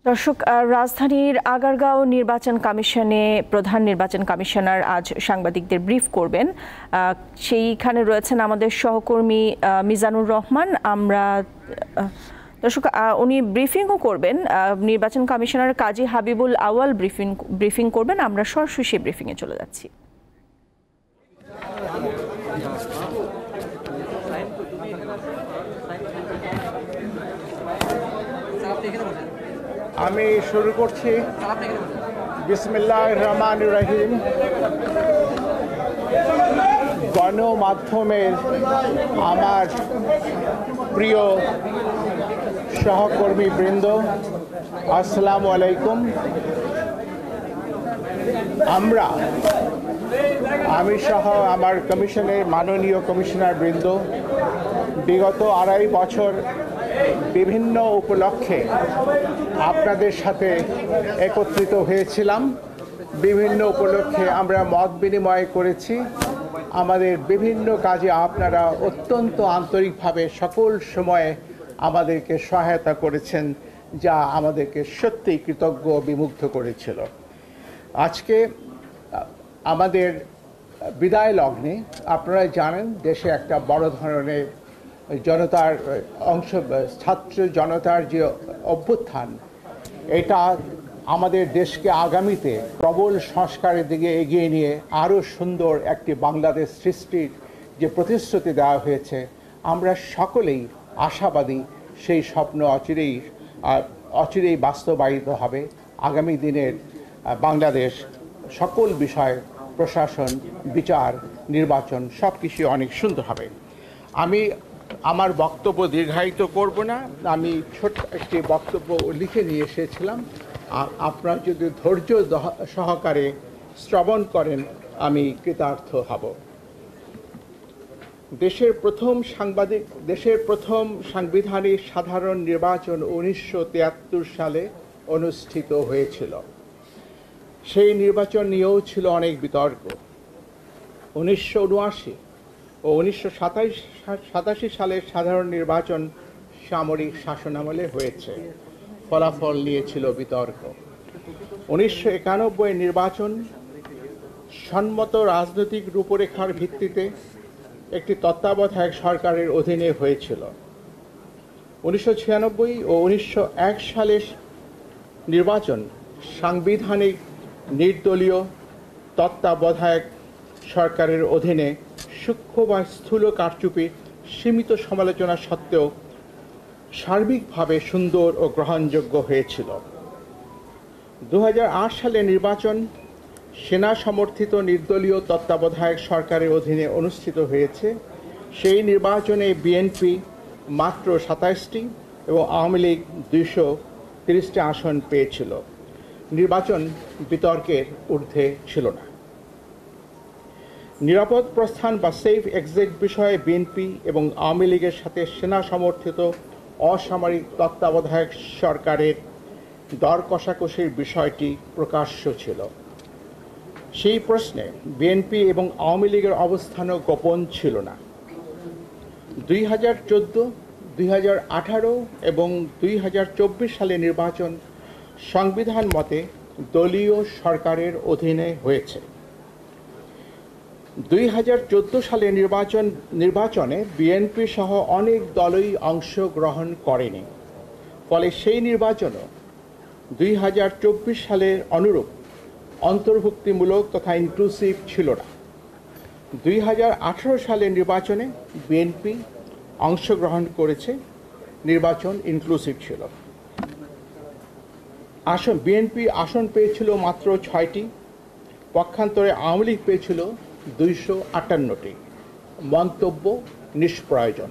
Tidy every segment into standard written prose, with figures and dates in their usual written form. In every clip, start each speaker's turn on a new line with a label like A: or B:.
A: দর্শক, রাজধানীর আগারগাঁও নির্বাচন কমিশনে প্রধান নির্বাচন কমিশনার আজ সাংবাদিকদের ব্রিফ করবেন। সেইখানে রয়েছেন আমাদের সহকর্মী মিজানুর রহমান। দর্শক, উনি ব্রিফিংও করবেন। নির্বাচন কমিশনার কাজী হাবিবুল আউয়াল ব্রিফিং করবেন। আমরা সরাসরি সেই ব্রিফিংয়ে চলে যাচ্ছি।
B: আমি শুরু করছি। বিসমিল্লাহির রহমানির রহিম। গণমাধ্যমের আমার প্রিয় সহকর্মী বৃন্দ, আসসালামু আলাইকুম। আমি সহ আমার কমিশনের মাননীয় কমিশনার বৃন্দ বিগত 2.5 বছর বিভিন্ন উপলক্ষে আপনাদের সাথে একত্রিত হয়েছিলাম। বিভিন্ন উপলক্ষে আমরা মত বিনিময় করেছি। আমাদের বিভিন্ন কাজে আপনারা অত্যন্ত আন্তরিকভাবে সকল সময়ে আমাদেরকে সহায়তা করেছেন, যা আমাদেরকে সত্যিই কৃতজ্ঞ বিমুগ্ধ করেছিল। আজকে আমাদের বিদায় লগ্নে আপনারা জানেন দেশে একটা বড় ধরনের জনতার ছাত্র জনতার যে অভ্যুত্থান, এটা আমাদের দেশকে আগামীতে প্রবল সংস্কারের দিকে এগিয়ে নিয়ে আরও সুন্দর একটি বাংলাদেশ সৃষ্টির যে প্রতিশ্রুতি দেওয়া হয়েছে, আমরা সকলেই আশাবাদী সেই স্বপ্ন অচিরেই বাস্তবায়িত হবে। আগামী দিনের বাংলাদেশ সকল বিষয়, প্রশাসন, বিচার, নির্বাচন সব কিছু অনেক সুন্দর হবে। আমি আমার বক্তব্য দীর্ঘায়িত করব না। আমি ছোট্ট একটি বক্তব্য লিখে নিয়ে এসেছিলাম। আপনারা যদি ধৈর্য সহকারে শ্রবণ করেন আমি কৃতার্থ হব। দেশের প্রথম সাংবিধানিক সাধারণ নির্বাচন 1973 সালে অনুষ্ঠিত হয়েছিল। সেই নির্বাচন নিয়েও ছিল অনেক বিতর্ক। 1979 ও 1987 সালের সাধারণ নির্বাচন সামরিক শাসনামলে হয়েছে। ফলাফল নিয়েছিল বিতর্ক। 1991 নির্বাচন সম্মত রাজনৈতিক রূপরেখার ভিত্তিতে একটি তত্ত্বাবধায়ক সরকারের অধীনে হয়েছিল। 1996 ও 1901 সালের নির্বাচন সাংবিধানিক নির্দলীয় তত্ত্বাবধায়ক সরকারের অধীনে সূক্ষ্ম বা স্থূল কারচুপি সীমিত সমালোচনা সত্ত্বেও সার্বিকভাবে সুন্দর ও গ্রহণযোগ্য হয়েছিল। 2008 সালে নির্বাচন সেনা সমর্থিত নির্দলীয় তত্ত্বাবধায়ক সরকারের অধীনে অনুষ্ঠিত হয়েছে। সেই নির্বাচনে বিএনপি মাত্র 27টি এবং আওয়ামী লীগ 230টি আসন পেয়েছিল। নির্বাচন বিতর্কের ঊর্ধ্বে ছিল না। নিরাপদ প্রস্থান বা সেফ এক্সিট বিষয়ে বিএনপি এবং আওয়ামী লীগের সাথে সেনা সমর্থিত অসামরিক তত্ত্বাবধায়ক সরকারের দর কষাকষির বিষয়টি প্রকাশ্য ছিল। সেই প্রশ্নে বিএনপি এবং আওয়ামী লীগের অবস্থানও গোপন ছিল না। 2014, 2018 এবং 2024 সালে নির্বাচন সংবিধান মতে দলীয় সরকারের অধীনে হয়েছে। 2014 সালে নির্বাচনে বিএনপি সহ অনেক দলই অংশগ্রহণ করেনি। ফলে সেই নির্বাচনও 2024 সালের অনুরূপ অন্তর্ভুক্তিমূলক তথা ইনক্লুসিভ ছিল না। 2018 সালের নির্বাচনে বিএনপি অংশগ্রহণ করেছে, নির্বাচন ইনক্লুসিভ ছিল। বিএনপি আসন পেয়েছিল মাত্র 6টি, পক্ষান্তরে আওয়ামী লীগ পেয়েছিল 258টি। মন্তব্য নিষ্প্রয়োজন।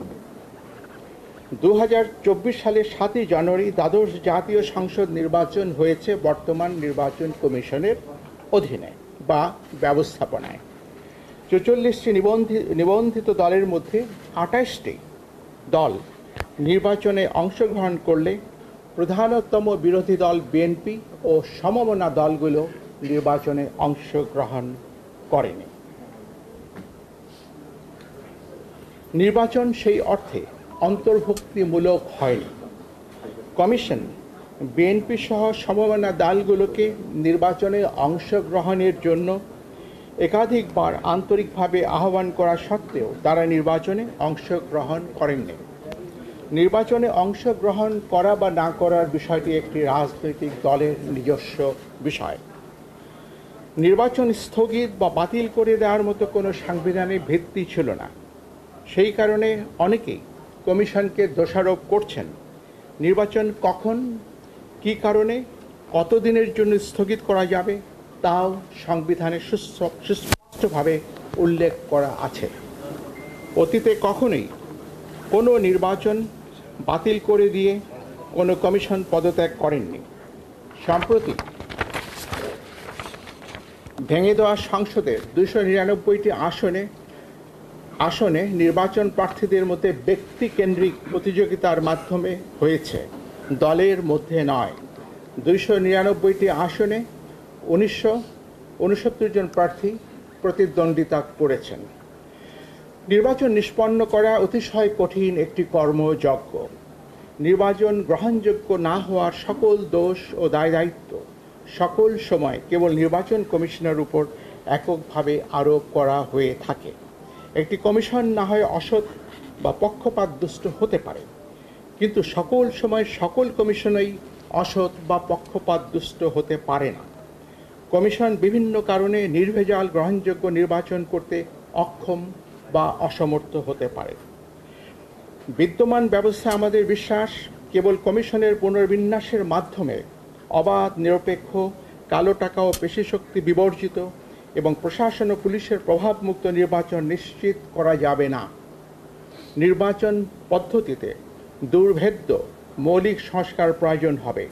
B: 2024 সালের 7 জানুয়ারি দ্বাদশ জাতীয় সংসদ নির্বাচন হয়েছে বর্তমান নির্বাচন কমিশনের অধীনে বা ব্যবস্থাপনায়। 44টি নিবন্ধিত দলের মধ্যে 28টি দল নির্বাচনে অংশগ্রহণ করলে প্রধানতম বিরোধী দল বিএনপি ও সমমনা দলগুলো নির্বাচনে অংশগ্রহণ করেনি। নির্বাচন সেই অর্থে অন্তর্ভুক্তিমূলক হয়নি। কমিশন বিএনপি সহ সমমনা দলগুলোকে নির্বাচনে অংশগ্রহণের জন্য একাধিকবার আন্তরিকভাবে আহ্বান করা সত্ত্বেও তারা নির্বাচনে অংশগ্রহণ করেননি। নির্বাচনে অংশগ্রহণ করা বা না করার বিষয়টি একটি রাজনৈতিক দলের নিজস্ব বিষয়। নির্বাচন স্থগিত বা বাতিল করে দেওয়ার মতো কোনো সাংবিধানিক ভিত্তি ছিল না। সেই কারণে অনেকেই কমিশনকে দোষারোপ করছেন। নির্বাচন কখন, কী কারণে, কতদিনের জন্য স্থগিত করা যাবে তাও সংবিধানে সুস্পষ্টভাবে উল্লেখ করা আছে। অতীতে কখনোই কোনো নির্বাচন বাতিল করে দিয়ে কোনো কমিশন পদত্যাগ করেননি। সম্প্রতি ভেঙে দেওয়া সংসদের 299টি আসনে নির্বাচন প্রার্থীদের মধ্যে ব্যক্তিকেন্দ্রিক প্রতিযোগিতার মাধ্যমে হয়েছে, দলের মধ্যে নয়। 299টি আসনে 1969 জন প্রার্থী প্রতিদ্বন্দ্বিতা করেছেন। নির্বাচন নিষ্পন্ন করা অতিশয় কঠিন একটি কর্মযজ্ঞ। নির্বাচন গ্রহণযোগ্য না হওয়ার সকল দোষ ও দায়-দায়িত্ব সকল সময় কেবল নির্বাচন কমিশনের উপর এককভাবে আরোপ করা হয়ে থাকে। একটি কমিশন না হয় অসৎ বা পক্ষপাতদুষ্ট হতে পারে, কিন্তু সকল সময় সকল কমিশনই অসৎ বা পক্ষপাতদুষ্ট হতে পারে না। কমিশন বিভিন্ন কারণে নির্ভেজাল গ্রহণযোগ্য নির্বাচন করতে অক্ষম বা অসমর্থ হতে পারে। বিদ্যমান ব্যবস্থা আমাদের বিশ্বাস কেবল কমিশনের পুনর্বিন্যাসের মাধ্যমে অবাধ, নিরপেক্ষ, কালো টাকা ও পেশিশক্তি বিবর্জিত এবং প্রশাসন ও পুলিশের প্রভাবমুক্ত নির্বাচন নিশ্চিত করা যাবে না। নির্বাচন পদ্ধতিতে দুর্ভেদ্য মৌলিক সংস্কার প্রয়োজন হবে।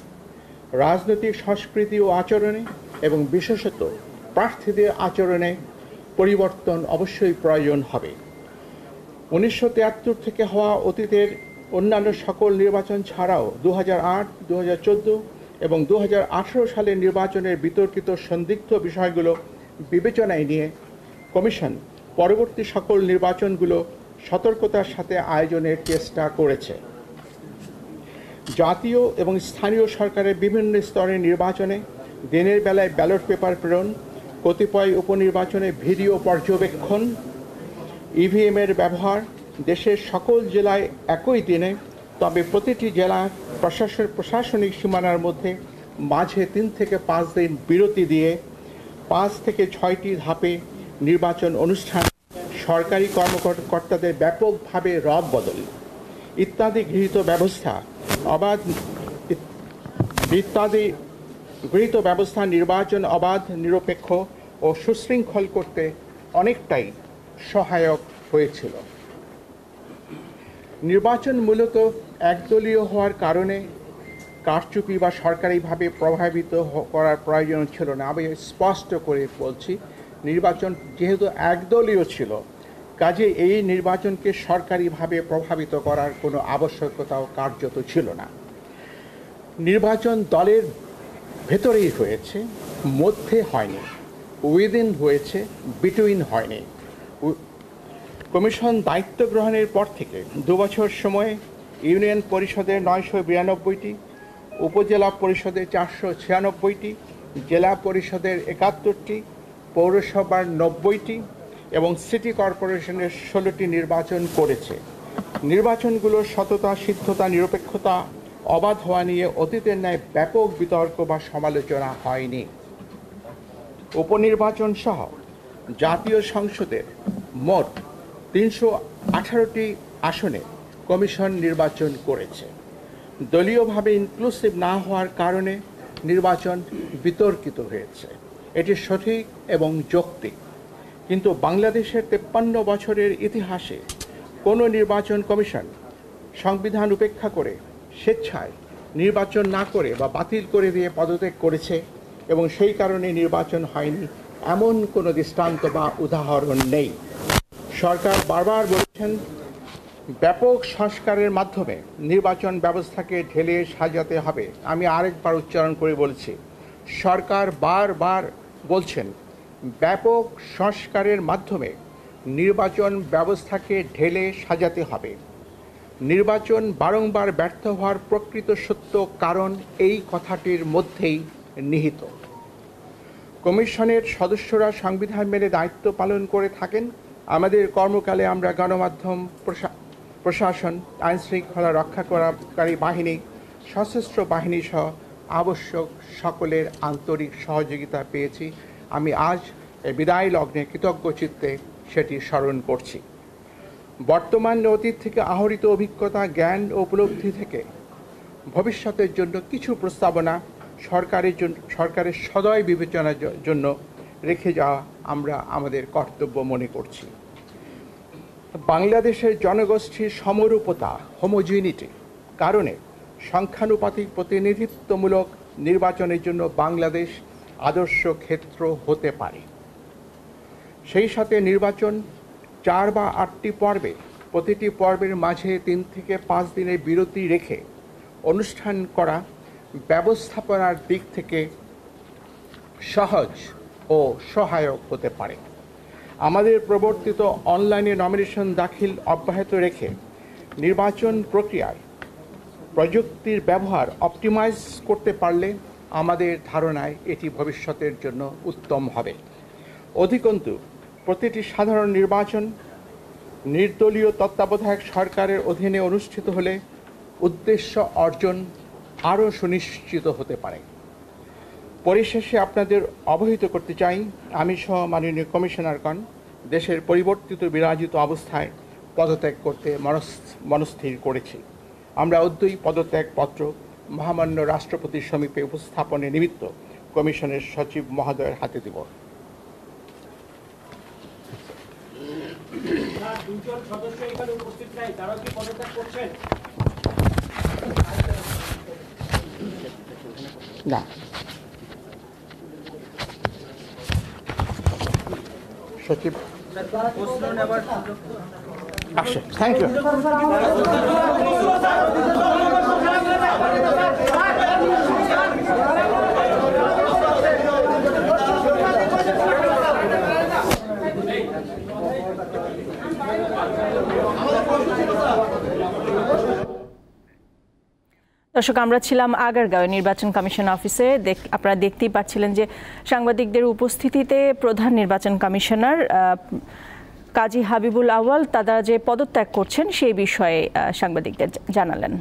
B: রাজনৈতিক সংস্কৃতি ও আচরণে এবং বিশেষত প্রার্থীদের আচরণে পরিবর্তন অবশ্যই প্রয়োজন হবে। 1973 থেকে হওয়া অতীতের অন্যান্য সকল নির্বাচন ছাড়াও 2008, 2014 এবং 2018 সালের নির্বাচনের বিতর্কিত সন্দিগ্ধ বিষয়গুলো বিবেচনায় নিয়ে কমিশন পরবর্তী সকল নির্বাচনগুলো সতর্কতার সাথে আয়োজনের চেষ্টা করেছে। জাতীয় এবং স্থানীয় সরকারের বিভিন্ন স্তরের নির্বাচনে দিনের বেলায় ব্যালট পেপার প্রেরণ, কতিপয় উপনির্বাচনে ভিডিও পর্যবেক্ষণ, ইভিএমের ব্যবহার, দেশের সকল জেলায় একই দিনে, তবে প্রতিটি জেলার প্রশাসনিক সীমানার মধ্যে মাঝে 3 থেকে 5 দিন বিরতি দিয়ে 5 থেকে 6টি ধাপে নির্বাচন অনুষ্ঠান, সরকারি কর্মকর্তাদের ব্যাপকভাবে রদবদল ইত্যাদি গৃহীত ব্যবস্থা নির্বাচন অবাধ, নিরপেক্ষ ও সুশৃঙ্খল করতে অনেকটাই সহায়ক হয়েছিল। নির্বাচন মূলত একদলীয় হওয়ার কারণে কারচুপি বা সরকারিভাবে প্রভাবিত করার প্রয়োজন ছিল না। আমি স্পষ্ট করে বলছি, নির্বাচন যেহেতু একদলীয় ছিল, কাজে এই নির্বাচনকে সরকারিভাবে প্রভাবিত করার কোনো আবশ্যকতাও কার্যত ছিল না। নির্বাচন দলের ভেতরেই হয়েছে, মধ্যে হয়নি, উইদিন হয়েছে, বিটুইন হয়নি। কমিশন দায়িত্ব গ্রহণের পর থেকে 2 বছর সময়ে ইউনিয়ন পরিষদের 992টি, উপজেলা পরিষদের 496টি, জেলা পরিষদের 71টি, পৌরসভার 90টি এবং সিটি কর্পোরেশনের 16টি নির্বাচন করেছে। নির্বাচনগুলোর সততা, সিদ্ধতা, নিরপেক্ষতা, অবাধ হওয়া নিয়ে অতীতের ন্যায় ব্যাপক বিতর্ক বা সমালোচনা হয়নি। উপনির্বাচন সহ জাতীয় সংসদের মোট 318টি আসনে কমিশন নির্বাচন করেছে। দলীয়ভাবে ইনক্লুসিভ না হওয়ার কারণে নির্বাচন বিতর্কিত হয়েছে, এটি সঠিক এবং যৌক্তিক। কিন্তু বাংলাদেশের 53 বছরের ইতিহাসে কোনো নির্বাচন কমিশন সংবিধান উপেক্ষা করে স্বেচ্ছায় নির্বাচন না করে বা বাতিল করে দিয়ে পদত্যাগ করেছে এবং সেই কারণে নির্বাচন হয়নি এমন কোনো দৃষ্টান্ত বা উদাহরণ নেই। সরকার বারবার বলেছেন ব্যাপক সংস্কারের মাধ্যমে নির্বাচন ব্যবস্থাকে ঢেলে সাজাতে হবে। আমি আরেকবার উচ্চারণ করে বলছি, সরকার বারবার বলছেন ব্যাপক সংস্কারের মাধ্যমে নির্বাচন ব্যবস্থাকে ঢেলে সাজাতে হবে। নির্বাচন বারংবার ব্যর্থ হওয়ার প্রকৃত সত্য কারণ এই কথাটির মধ্যেই নিহিত। কমিশনের সদস্যরা সংবিধান মেনে দায়িত্ব পালন করে থাকেন। আমাদের কর্মকালে আমরা গণমাধ্যম, প্রশাসন, আইনশৃঙ্খলা রক্ষাকারী বাহিনী, সশস্ত্র বাহিনী সহ আবশ্যক সকলের আন্তরিক সহযোগিতা পেয়েছি। আমি আজ এই বিদায় লগ্নে কৃতজ্ঞ চিত্তে সেটি স্মরণ করছি। বর্তমান অতীত থেকে আহরিত অভিজ্ঞতা, জ্ঞান ও উপলব্ধি থেকে ভবিষ্যতের জন্য কিছু প্রস্তাবনা সরকারের সদয় বিবেচনার জন্য রেখে যাওয়া আমরা আমাদের কর্তব্য মনে করছি। বাংলাদেশের জনগোষ্ঠীর সমরূপতা, হোমোজিনিটি কারণে সংখ্যানুপাতিক প্রতিনিধিত্বমূলক নির্বাচনের জন্য বাংলাদেশ আদর্শ ক্ষেত্র হতে পারে। সেই সাথে নির্বাচন 4 বা 8টি পর্বে, প্রতিটি পর্বের মাঝে 3 থেকে 5 দিনের বিরতি রেখে অনুষ্ঠান করা ব্যবস্থাপনার দিক থেকে সহজ ও সহায়ক হতে পারে। আমাদের প্রবর্তিত অনলাইনে নমিনেশন দাখিল অব্যাহত রেখে নির্বাচন প্রক্রিয়ায় প্রযুক্তির ব্যবহার অপটিমাইজ করতে পারলে আমাদের ধারণায় এটি ভবিষ্যতের জন্য উত্তম হবে। অধিকন্তু প্রতিটি সাধারণ নির্বাচন নির্দলীয় তত্ত্বাবধায়ক সরকারের অধীনে অনুষ্ঠিত হলে উদ্দেশ্য অর্জন আরও সুনিশ্চিত হতে পারে। পরিশেষে আপনাদের অবহিত করতে চাই, আমি সহ মাননীয় কমিশনারগণ দেশের পরিবর্তিত বিরাজিত অবস্থায় পদত্যাগ করতে মনস্থির করেছি। আমরা অদ্যই পদত্যাগপত্র মহামান্য রাষ্ট্রপতির সমীপে উপস্থাপনের নিমিত্ত কমিশনের সচিব মহোদয়ের হাতে দেব।
C: দুজন সদস্য এখানে উপস্থিত নাই, তারা কি পদত্যাগ করছেন?
B: না, সচিব আসে। Thank you.
A: দর্শক, আমরা ছিলাম আগারগাঁও নির্বাচন কমিশন অফিসে। আপনারা দেখতেই পাচ্ছিলেন যে সাংবাদিকদের উপস্থিতিতে প্রধান নির্বাচন কমিশনার কাজী হাবিবুল আউয়াল তারা যে পদত্যাগ করছেন সেই বিষয়ে সাংবাদিকদের জানালেন।